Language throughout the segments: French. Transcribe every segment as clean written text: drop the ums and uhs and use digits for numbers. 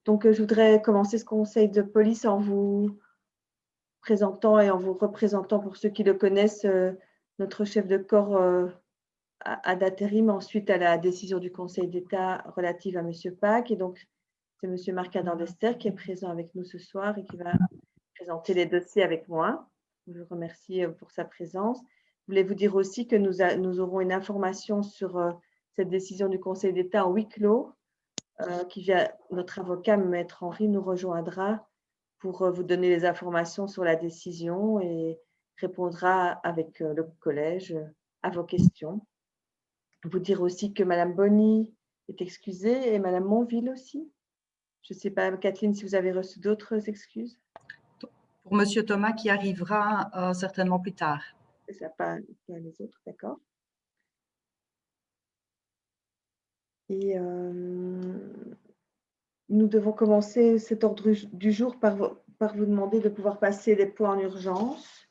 Donc, je voudrais commencer ce conseil de police en vous présentant et en vous représentant, pour ceux qui le connaissent, notre chef de corps à d'intérim ensuite à la décision du Conseil d'État relative à M. Pâques. Et donc, c'est M. Marc-Adam Dester qui est présent avec nous ce soir et qui va présenter les dossiers avec moi. Je vous remercie pour sa présence. Je voulais vous dire aussi que nous aurons une information sur cette décision du Conseil d'État en huis clos, qui vient, notre avocat, Maître Henri, nous rejoindra pour vous donner les informations sur la décision et répondra avec le collège à vos questions. Vous dire aussi que Madame Bonny est excusée et Madame Monville aussi. Je ne sais pas, Kathleen, si vous avez reçu d'autres excuses. Pour Monsieur Thomas qui arrivera certainement plus tard. Ça pas les autres, d'accord. Et nous devons commencer cet ordre du jour par vous demander de pouvoir passer les points en urgence.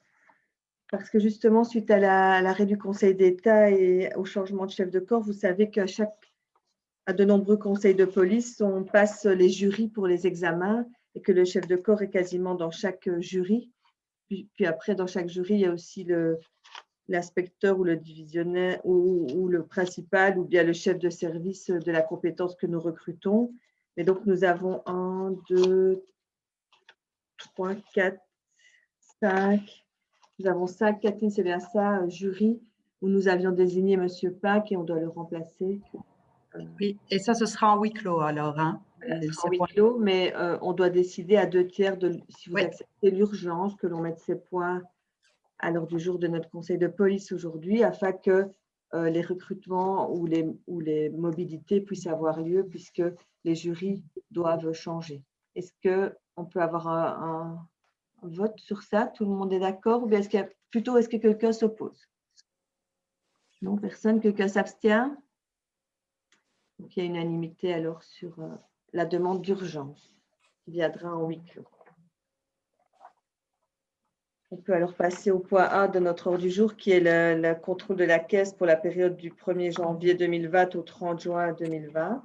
Parce que justement, suite à l'arrêt du Conseil d'État et au changement de chef de corps, vous savez qu'à de nombreux conseils de police, on passe les jurys pour les examens et que le chef de corps est quasiment dans chaque jury. Puis après, dans chaque jury, il y a aussi l'inspecteur ou le divisionnaire ou le principal ou bien le chef de service de la compétence que nous recrutons. Et donc, nous avons 1, 2, 3, 4, 5. Nous avons 5, Catherine, c'est bien ça, jury, où nous avions désigné M. Pâques et on doit le remplacer. Oui, et ça, ce sera en huis clos alors. Hein, en huis clos, mais on doit décider à 2/3 si vous acceptez l'urgence que l'on mette ces points à l'ordre du jour de notre conseil de police aujourd'hui, afin que les recrutements ou les mobilités puissent avoir lieu, puisque les jurys doivent changer. Est-ce qu'on peut avoir un vote sur ça? Tout le monde est d'accord? Ou bien est-ce que quelqu'un s'oppose? Non, personne. Quelqu'un s'abstient? Donc, il y a unanimité alors sur la demande d'urgence qui viendra en huis clos. On peut alors passer au point 1 de notre ordre du jour, qui est le contrôle de la caisse pour la période du 1er janvier 2020 au 30 juin 2020.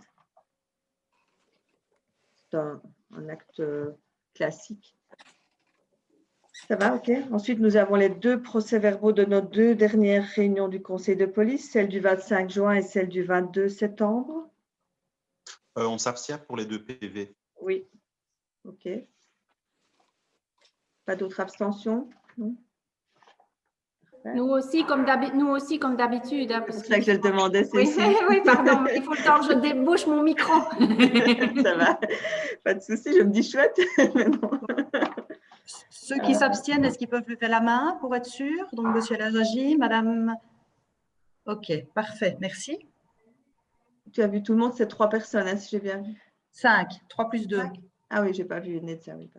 C'est un acte classique. Ça va, ok. Ensuite, nous avons les 2 procès-verbaux de nos 2 dernières réunions du Conseil de police, celle du 25 juin et celle du 22 septembre. On s'abstient pour les 2 PV. Oui, ok. Pas d'autres abstentions? Non. Nous aussi, comme d'habitude. Hein, c'est pour ça que je le demandais, Cécile. Oui, oui, pardon, mais il faut le temps que je débouche mon micro. Ça va, pas de souci, je me dis chouette. Mais bon. Ceux qui s'abstiennent, est-ce qu'ils peuvent lever la main pour être sûr? Donc, Monsieur Laragi, Madame… Ok, parfait, merci. Tu as vu tout le monde, c'est 3 personnes, hein, si j'ai bien vu. 5, 3 plus 2. 5. Ah oui, je n'ai pas vu Netza, oui,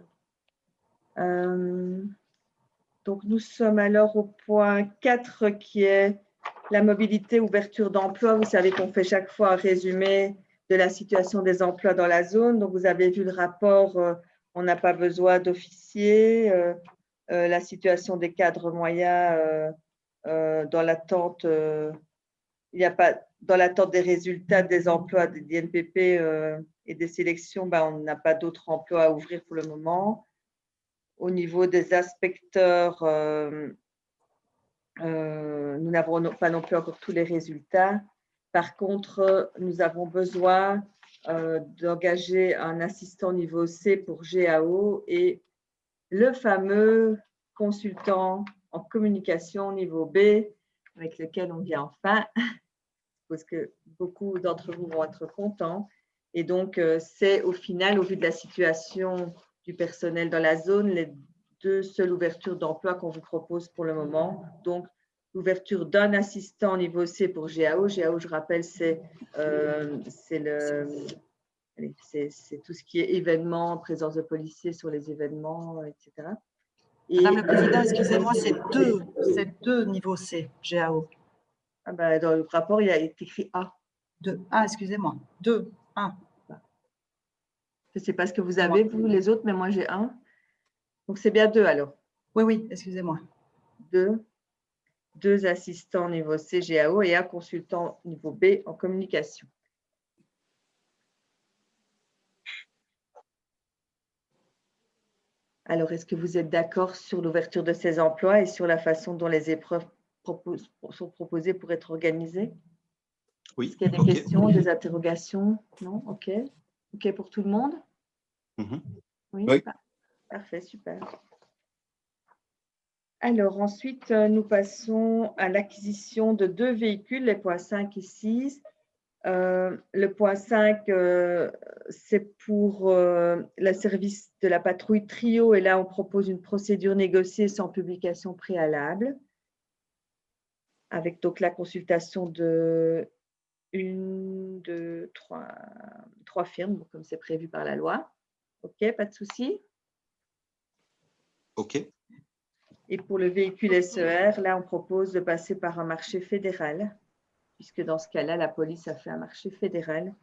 donc, nous sommes alors au point 4 qui est la mobilité, ouverture d'emploi. Vous savez qu'on fait chaque fois un résumé de la situation des emplois dans la zone. Donc, vous avez vu le rapport, on n'a pas besoin d'officiers, la situation des cadres moyens dans l'attente, il n'y a pas, dans l'attente des résultats des emplois des INPP et des sélections, on n'a pas d'autres emplois à ouvrir pour le moment. Au niveau des inspecteurs, nous n'avons pas non plus encore tous les résultats. Par contre, nous avons besoin d'engager un assistant niveau C pour GAO et le fameux consultant en communication niveau B avec lequel on vient enfin, parce que beaucoup d'entre vous vont être contents. Et donc, c'est au final, au vu de la situation du personnel dans la zone, les 2 seules ouvertures d'emploi qu'on vous propose pour le moment. Donc, l'ouverture d'un assistant niveau C pour GAO. GAO, je rappelle, c'est tout ce qui est événements, présence de policiers sur les événements, etc. Madame le Président, excusez-moi, c'est 2 niveau C, GAO. Ah ben, dans le rapport, il y a écrit A. 2. Ah, excusez-moi. 2, 1. Je ne sais pas ce que vous avez, vous, les autres, mais moi, j'ai 1. Donc, c'est bien 2 alors. Oui, oui, excusez-moi. 2 assistants niveau C, GAO et un consultant niveau B en communication. Alors, est-ce que vous êtes d'accord sur l'ouverture de ces emplois et sur la façon dont les épreuves sont proposées pour être organisées? Oui. Est-ce qu'il y a des OK. questions, des interrogations? Non? OK. OK pour tout le monde? Mhm. Oui? Oui. Parfait, super. Alors, ensuite, nous passons à l'acquisition de 2 véhicules, les points 5 et 6. Le point 5, c'est pour le service de la patrouille Trio et là, on propose une procédure négociée sans publication préalable avec donc la consultation de 1, 2, 3 firmes, comme c'est prévu par la loi. OK, pas de souci. OK. Et pour le véhicule SER, là, on propose de passer par un marché fédéral, puisque dans ce cas-là, la police a fait un marché fédéral.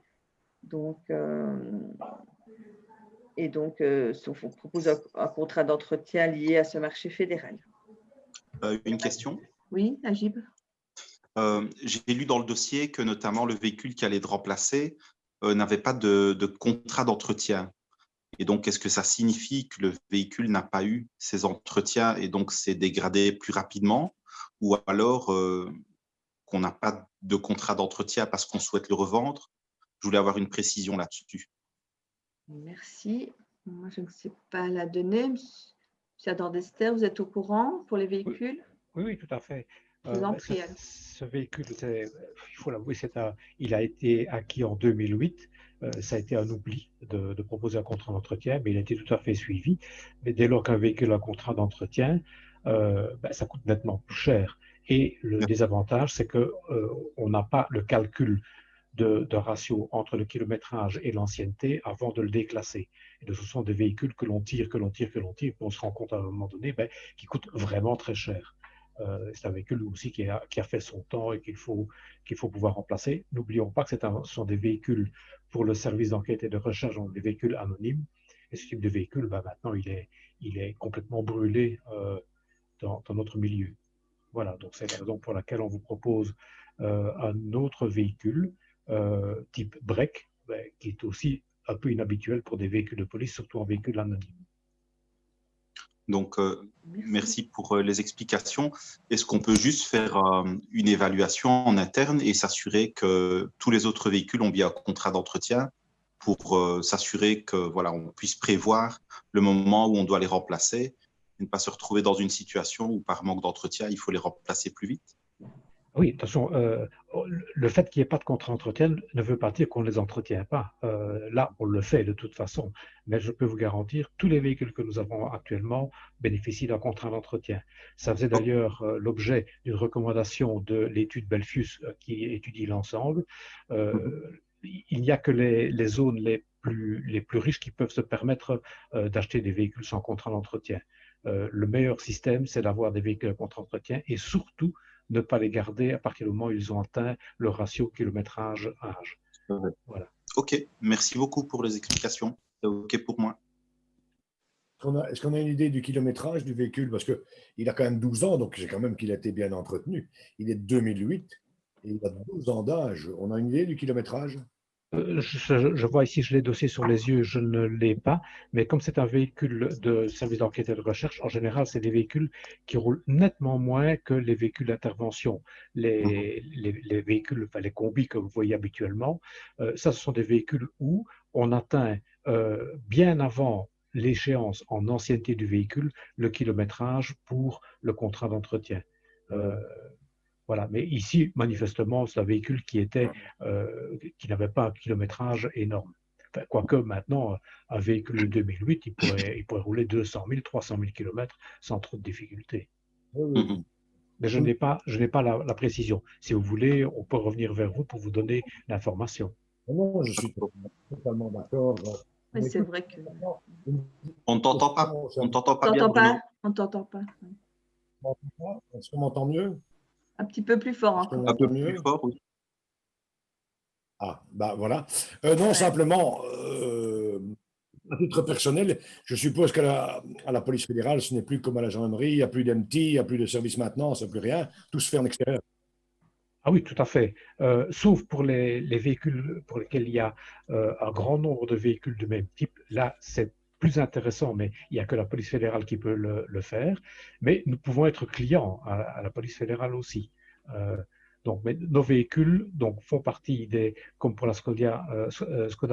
Donc, on propose un contrat d'entretien lié à ce marché fédéral. Une question. Oui, Agib? J'ai lu dans le dossier que notamment le véhicule qui allait être remplacé n'avait pas de contrat d'entretien. Et donc, est-ce que ça signifie que le véhicule n'a pas eu ces entretiens et donc s'est dégradé plus rapidement, ou alors qu'on n'a pas de contrat d'entretien parce qu'on souhaite le revendre? Je voulais avoir une précision là-dessus. Merci. Moi, je ne sais pas la donner. Monsieur Adam Dester, vous êtes au courant pour les véhicules? Oui, tout à fait. Je vous en prie. Ce véhicule, il faut l'avouer, il a été acquis en 2008. Ça a été un oubli de proposer un contrat d'entretien, mais il a été tout à fait suivi. Mais dès lors qu'un véhicule a un contrat d'entretien, ça coûte nettement plus cher. Et le désavantage, c'est qu'on n'a pas le calcul de ratio entre le kilométrage et l'ancienneté avant de le déclasser. Et ce sont des véhicules que l'on tire, puis on se rend compte à un moment donné qu'ils coûtent vraiment très cher. C'est un véhicule aussi qui a fait son temps et qu'il faut pouvoir remplacer. N'oublions pas que ce sont des véhicules pour le service d'enquête et de recherche, donc des véhicules anonymes. Et ce type de véhicule, maintenant, il est complètement brûlé dans notre milieu. Voilà, donc c'est la raison pour laquelle on vous propose un autre véhicule type break, qui est aussi un peu inhabituel pour des véhicules de police, surtout en véhicule anonyme. Donc, merci pour les explications. Est-ce qu'on peut juste faire une évaluation en interne et s'assurer que tous les autres véhicules ont bien un contrat d'entretien pour s'assurer que voilà, on puisse prévoir le moment où on doit les remplacer et ne pas se retrouver dans une situation où par manque d'entretien, il faut les remplacer plus vite? Oui, attention, le fait qu'il n'y ait pas de contrat d'entretien ne veut pas dire qu'on ne les entretient pas. Là, on le fait de toute façon. Mais je peux vous garantir, tous les véhicules que nous avons actuellement bénéficient d'un contrat d'entretien. Ça faisait d'ailleurs l'objet d'une recommandation de l'étude Belfius qui étudie l'ensemble. Il n'y a que les zones les plus riches qui peuvent se permettre d'acheter des véhicules sans contrat d'entretien. Le meilleur système, c'est d'avoir des véhicules à contrat d'entretien et surtout ne pas les garder à partir du moment où ils ont atteint le ratio kilométrage-âge. Voilà. OK, merci beaucoup pour les explications. C'est OK pour moi. Est-ce qu'on a une idée du kilométrage du véhicule? Parce qu'il a quand même 12 ans, donc c'est quand même qu'il a été bien entretenu. Il est de 2008 et il a 12 ans d'âge. On a une idée du kilométrage? Je vois ici, je l'ai dossier sur les yeux, je ne l'ai pas, mais comme c'est un véhicule de service d'enquête et de recherche, en général, c'est des véhicules qui roulent nettement moins que les véhicules d'intervention. Les véhicules, enfin les combis que vous voyez habituellement, ça, ce sont des véhicules où on atteint bien avant l'échéance en ancienneté du véhicule le kilométrage pour le contrat d'entretien. Voilà. Mais ici, manifestement, c'est un véhicule qui n'avait pas un kilométrage énorme. Enfin, quoique maintenant, un véhicule de 2008, il pourrait rouler 200 000, 300 000 km sans trop de difficultés. Oui. Mais je n'ai pas la précision. Si vous voulez, on peut revenir vers vous pour vous donner l'information. Non, je suis totalement d'accord. Oui, c'est vrai que… On ne t'entend pas. On ne t'entend pas bien, Bruno. On ne t'entend pas. Est-ce qu'on m'entend mieux? Un petit peu plus fort encore. Un peu plus fort, oui. Ah, voilà. Non, simplement, à titre personnel, je suppose qu'à la police fédérale, ce n'est plus comme à la gendarmerie, il n'y a plus d'MT, il n'y a plus de service maintenance, il n'y a plus rien. Tout se fait en extérieur. Ah oui, tout à fait. Sauf pour les véhicules pour lesquels il y a un grand nombre de véhicules de même type. Là, c'est plus intéressant, mais il n'y a que la police fédérale qui peut le faire. Mais nous pouvons être clients à la police fédérale aussi. Donc, mais nos véhicules donc, font partie des, comme pour la Skoda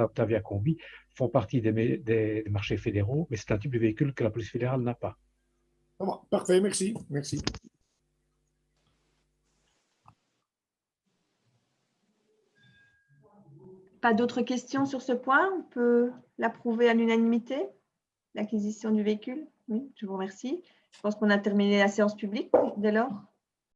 Octavia Combi, font partie des marchés fédéraux, mais c'est un type de véhicule que la police fédérale n'a pas. Parfait, merci. Merci. Pas d'autres questions sur ce point? On peut l'approuver à l'unanimité, l'acquisition du véhicule? Oui, je vous remercie. Je pense qu'on a terminé la séance publique dès lors.